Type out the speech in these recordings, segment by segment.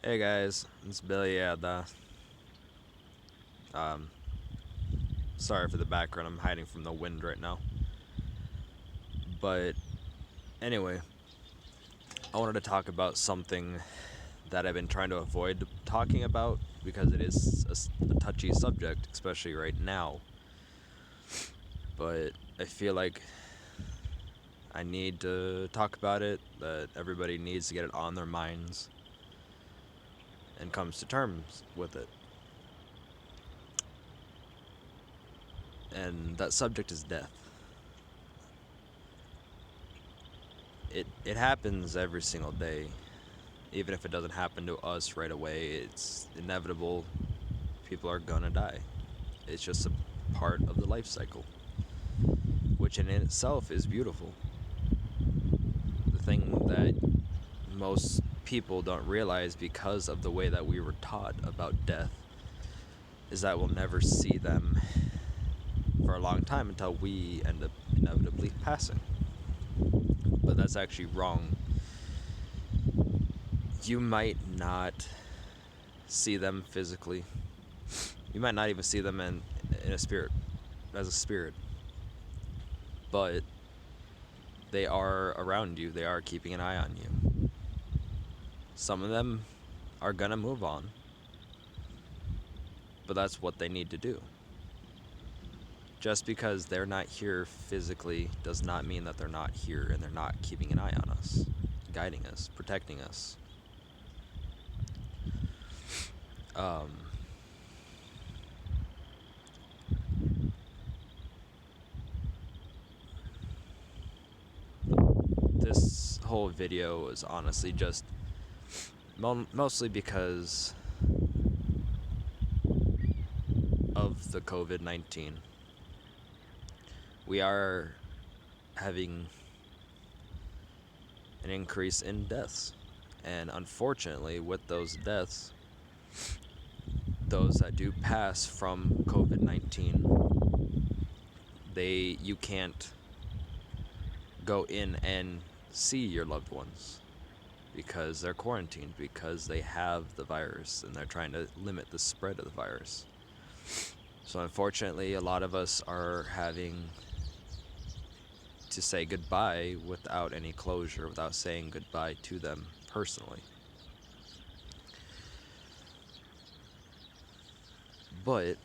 Hey guys, it's Billy. Um, sorry for the background. I'm hiding from the wind right now. But anyway, I wanted to talk about something that I've been trying to avoid talking about because it is a touchy subject, especially right now. But I feel like I need to talk about it, that everybody needs to get it on their minds and comes to terms with it. And that subject is death. It happens every single day. Even if it doesn't happen to us right away, it's inevitable. People are gonna die. It's just a part of the life cycle, which in itself is beautiful. The thing that most people don't realize because of the way that we were taught about death is that we'll never see them for a long time until we end up inevitably passing. But that's actually wrong. You might not see them physically. You might not even see them in a spirit, as a spirit. But they are around you. They are keeping an eye on you. Some of them are gonna move on, but that's what they need to do. Just because they're not here physically does not mean that they're not here and they're not keeping an eye on us, guiding us, protecting us. Um, this whole video is honestly just mostly because of the COVID-19. We are having an increase in deaths. And unfortunately, with those deaths, those that do pass from COVID-19, you can't go in and see your loved ones because they're quarantined, because they have the virus and they're trying to limit the spread of the virus. So unfortunately, a lot of us are having to say goodbye without any closure, without saying goodbye to them personally. But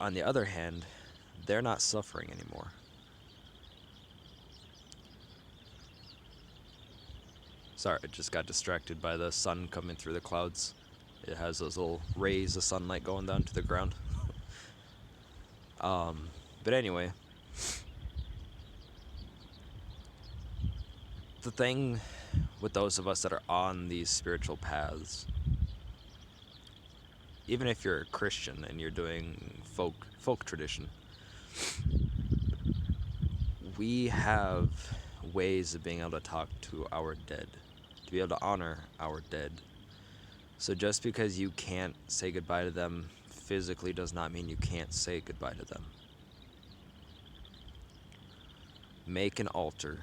on the other hand, they're not suffering anymore. Sorry, I just got distracted by the sun coming through the clouds. It has those little rays of sunlight going down to the ground. But anyway, the thing with those of us that are on these spiritual paths, even if you're a Christian and you're doing folk tradition, we have ways of being able to talk to our dead, to be able to honor our dead. So just because you can't say goodbye to them physically does not mean you can't say goodbye to them. Make an altar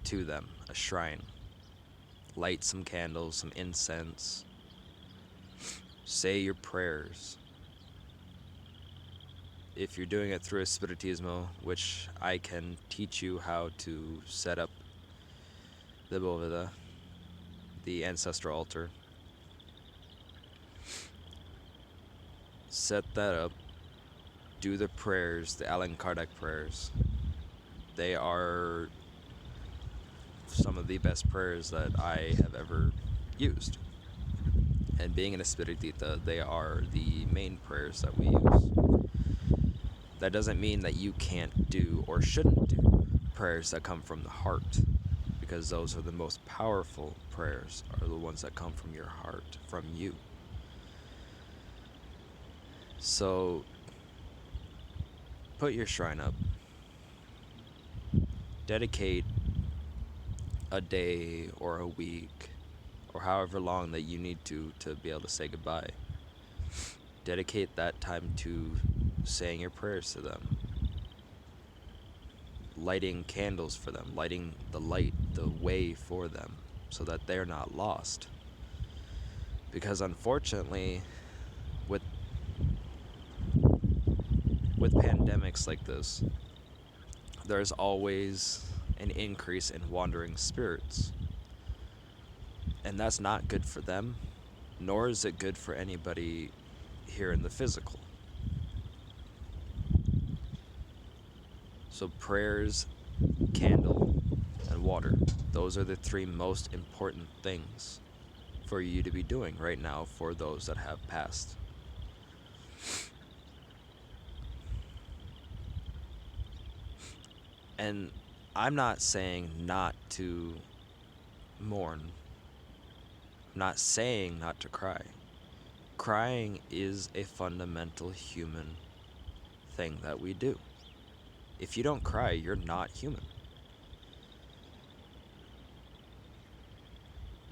to them, a shrine. Light some candles, some incense. Say your prayers. If you're doing it through a spiritismo, which I can teach you how to set up the boveda, the ancestral altar, set that up, do the prayers, the Allan Kardec prayers. They are some of the best prayers that I have ever used. And being an espiritista, they are the main prayers that we use. That doesn't mean that you can't do or shouldn't do prayers that come from the heart, because those are the most powerful prayers, are the ones that come from your heart, from you. So put your shrine up. Dedicate a day or a week or however long that you need to be able to say goodbye. Dedicate that time to saying your prayers to them, lighting candles for them, lighting the light, the way for them, so that they're not lost. Because unfortunately, with with pandemics like this, there's always an increase in wandering spirits. And that's not good for them, nor is it good for anybody here in the physical. So prayers, candle, and water, those are the three most important things for you to be doing right now for those that have passed. And I'm not saying not to mourn. I'm not saying not to cry. Crying is a fundamental human thing that we do. If you don't cry, you're not human.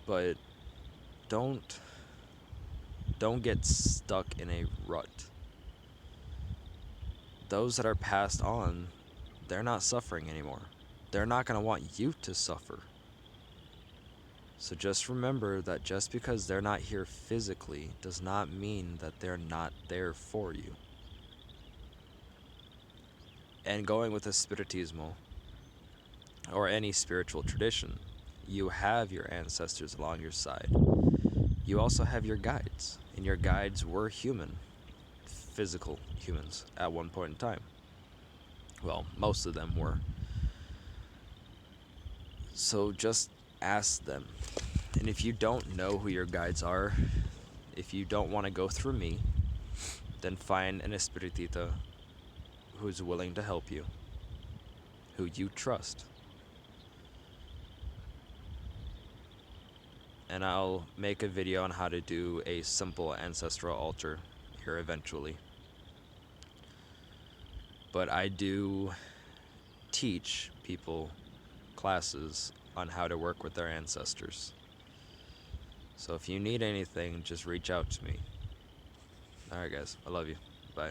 But don't get stuck in a rut. Those that are passed on, they're not suffering anymore. They're not going to want you to suffer. So just remember that just because they're not here physically does not mean that they're not there for you. And going with a spiritismo, or any spiritual tradition, you have your ancestors along your side. You also have your guides, and your guides were human, physical humans at one point in time. Well, most of them were. So just ask them. And if you don't know who your guides are, if you don't want to go through me, then find an espiritita who's willing to help you, who you trust. And I'll make a video on how to do a simple ancestral altar here eventually. But I do teach people classes on how to work with their ancestors. So if you need anything, just reach out to me. Alright guys, I love you. Bye.